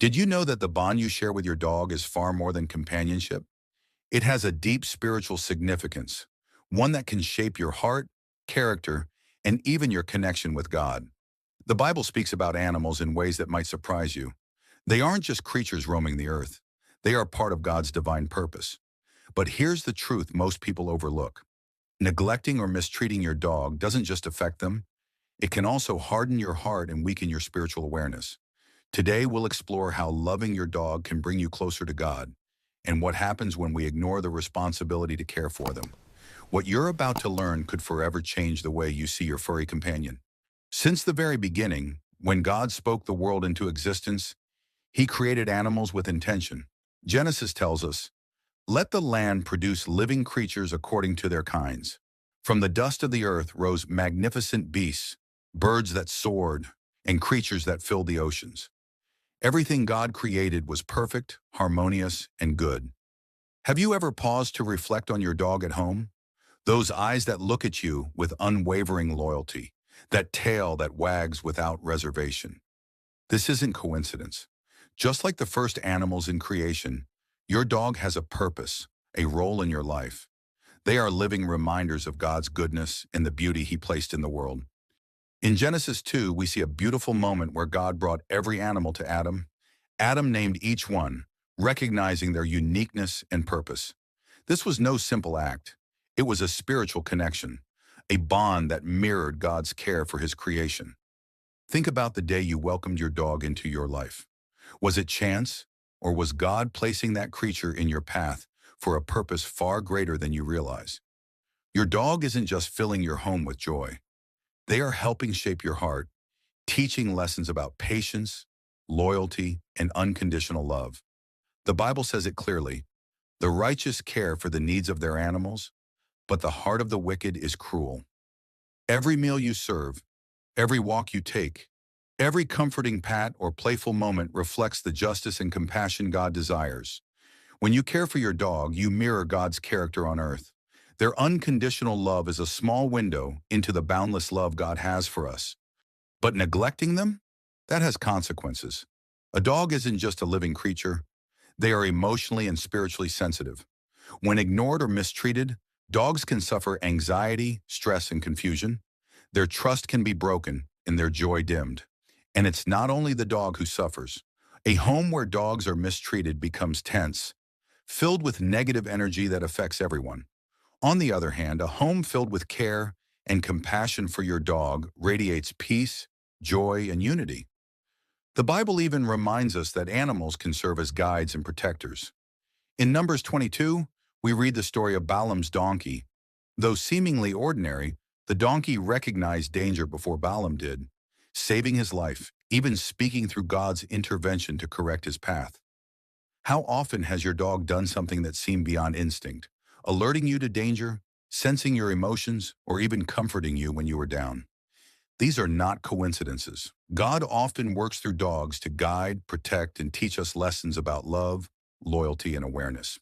Did you know that the bond you share with your dog is far more than companionship? It has a deep spiritual significance, one that can shape your heart, character, and even your connection with God. The Bible speaks about animals in ways that might surprise you. They aren't just creatures roaming the earth. They are part of God's divine purpose. But here's the truth most people overlook. Neglecting or mistreating your dog doesn't just affect them, it can also harden your heart and weaken your spiritual awareness. Today, we'll explore how loving your dog can bring you closer to God and what happens when we ignore the responsibility to care for them. What you're about to learn could forever change the way you see your furry companion. Since the very beginning, when God spoke the world into existence, he created animals with intention. Genesis tells us, "Let the land produce living creatures according to their kinds. From the dust of the earth rose magnificent beasts, birds that soared, and creatures that filled the oceans." Everything God created was perfect, harmonious, and good. Have you ever paused to reflect on your dog at home? Those eyes that look at you with unwavering loyalty, that tail that wags without reservation. This isn't coincidence. Just like the first animals in creation, your dog has a purpose, a role in your life. They are living reminders of God's goodness and the beauty he placed in the world. In Genesis 2, we see a beautiful moment where God brought every animal to Adam. Adam named each one, recognizing their uniqueness and purpose. This was no simple act. It was a spiritual connection, a bond that mirrored God's care for his creation. Think about the day you welcomed your dog into your life. Was it chance, or was God placing that creature in your path for a purpose far greater than you realize? Your dog isn't just filling your home with joy. They are helping shape your heart, teaching lessons about patience, loyalty, and unconditional love. The Bible says it clearly, "The righteous care for the needs of their animals, but the heart of the wicked is cruel." Every meal you serve, every walk you take, every comforting pat or playful moment reflects the justice and compassion God desires. When you care for your dog, you mirror God's character on earth. Their unconditional love is a small window into the boundless love God has for us. But neglecting them? That has consequences. A dog isn't just a living creature. They are emotionally and spiritually sensitive. When ignored or mistreated, dogs can suffer anxiety, stress, and confusion. Their trust can be broken and their joy dimmed. And it's not only the dog who suffers. A home where dogs are mistreated becomes tense, filled with negative energy that affects everyone. On the other hand, a home filled with care and compassion for your dog radiates peace, joy, and unity. The Bible even reminds us that animals can serve as guides and protectors. In Numbers 22, we read the story of Balaam's donkey. Though seemingly ordinary, the donkey recognized danger before Balaam did, saving his life, even speaking through God's intervention to correct his path. How often has your dog done something that seemed beyond instinct, alerting you to danger, sensing your emotions, or even comforting you when you were down? These are not coincidences. God often works through dogs to guide, protect, and teach us lessons about love, loyalty, and awareness.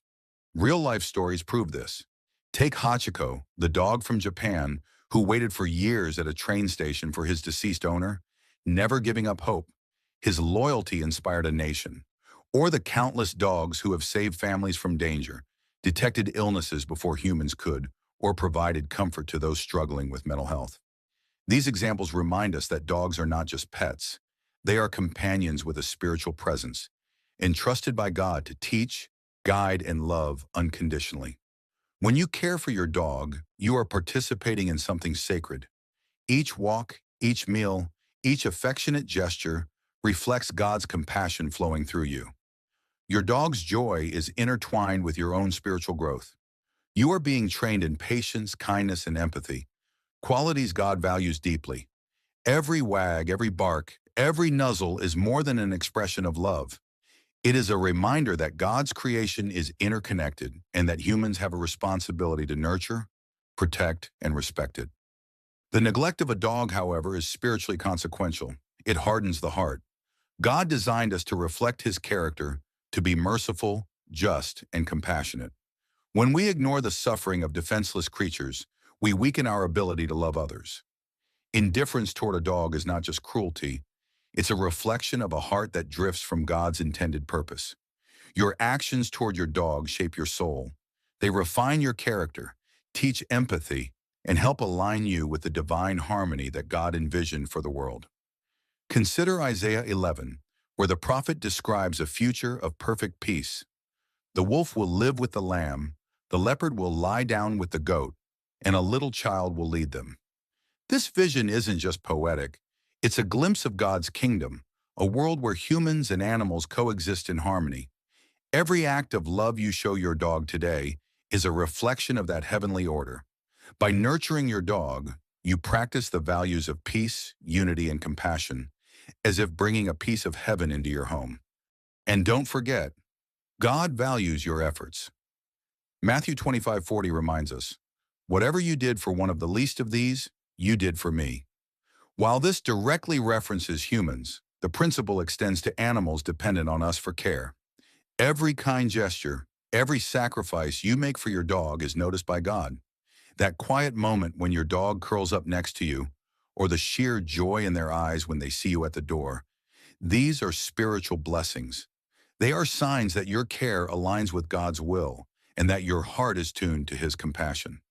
Real-life stories prove this. Take Hachiko, the dog from Japan, who waited for years at a train station for his deceased owner, never giving up hope. His loyalty inspired a nation. Or the countless dogs who have saved families from danger, detected illnesses before humans could, or provided comfort to those struggling with mental health. These examples remind us that dogs are not just pets. They are companions with a spiritual presence, entrusted by God to teach, guide, and love unconditionally. When you care for your dog, you are participating in something sacred. Each walk, each meal, each affectionate gesture reflects God's compassion flowing through you. Your dog's joy is intertwined with your own spiritual growth. You are being trained in patience, kindness, and empathy, qualities God values deeply. Every wag, every bark, every nuzzle is more than an expression of love. It is a reminder that God's creation is interconnected and that humans have a responsibility to nurture, protect, and respect it. The neglect of a dog, however, is spiritually consequential. It hardens the heart. God designed us to reflect his character, to be merciful, just, and compassionate. When we ignore the suffering of defenseless creatures, we weaken our ability to love others. Indifference toward a dog is not just cruelty, It's a reflection of a heart that drifts from God's intended purpose. Your actions toward your dog shape your soul. They refine your character, teach empathy, and help align you with the divine harmony that God envisioned for the world. Consider Isaiah 11, where the prophet describes a future of perfect peace. The wolf will live with the lamb, the leopard will lie down with the goat, and a little child will lead them. This vision isn't just poetic, it's a glimpse of God's kingdom, a world where humans and animals coexist in harmony. Every act of love you show your dog today is a reflection of that heavenly order. By nurturing your dog, you practice the values of peace, unity, and compassion, as if bringing a piece of heaven into your home. And don't forget, God values your efforts. Matthew 25:40 reminds us, "Whatever you did for one of the least of these, you did for me." While this directly references humans, the principle extends to animals dependent on us for care. Every kind gesture, every sacrifice you make for your dog is noticed by God. That quiet moment when your dog curls up next to you, or the sheer joy in their eyes when they see you at the door, these are spiritual blessings. They are signs that your care aligns with God's will and that your heart is tuned to His compassion.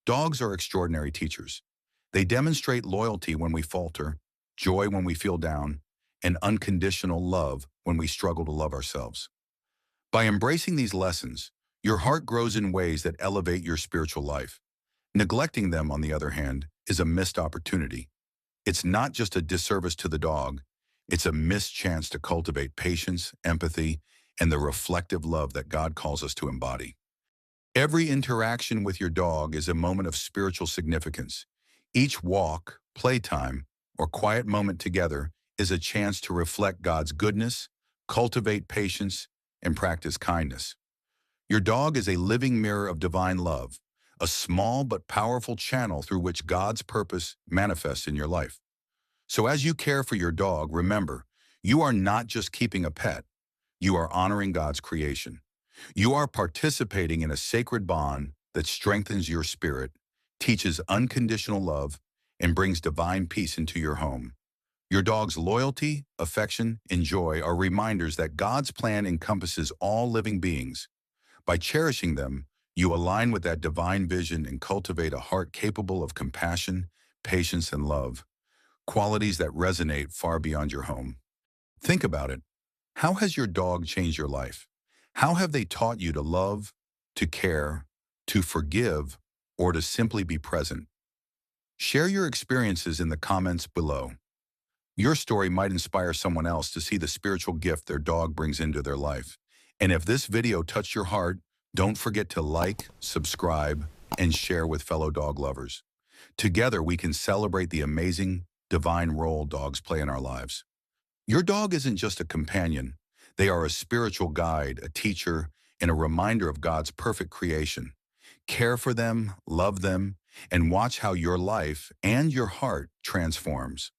Dogs are extraordinary teachers. They demonstrate loyalty when we falter, joy when we feel down, and unconditional love when we struggle to love ourselves. By embracing these lessons, your heart grows in ways that elevate your spiritual life. Neglecting them, on the other hand, is a missed opportunity. It's not just a disservice to the dog, it's a missed chance to cultivate patience, empathy, and the reflective love that God calls us to embody. Every interaction with your dog is a moment of spiritual significance. Each walk, playtime, or quiet moment together is a chance to reflect God's goodness, cultivate patience, and practice kindness. Your dog is a living mirror of divine love, a small but powerful channel through which God's purpose manifests in your life. So as you care for your dog, remember, you are not just keeping a pet, you are honoring God's creation. You are participating in a sacred bond that strengthens your spirit, teaches unconditional love, and brings divine peace into your home. Your dog's loyalty, affection, and joy are reminders that God's plan encompasses all living beings. By cherishing them, you align with that divine vision and cultivate a heart capable of compassion, patience, and love, qualities that resonate far beyond your home. Think about it. How has your dog changed your life? How have they taught you to love, to care, to forgive, or to simply be present? Share your experiences in the comments below. Your story might inspire someone else to see the spiritual gift their dog brings into their life. And if this video touched your heart, don't forget to like, subscribe, and share with fellow dog lovers. Together, we can celebrate the amazing, divine role dogs play in our lives. Your dog isn't just a companion. They are a spiritual guide, a teacher, and a reminder of God's perfect creation. Care for them, love them, and watch how your life and your heart transforms.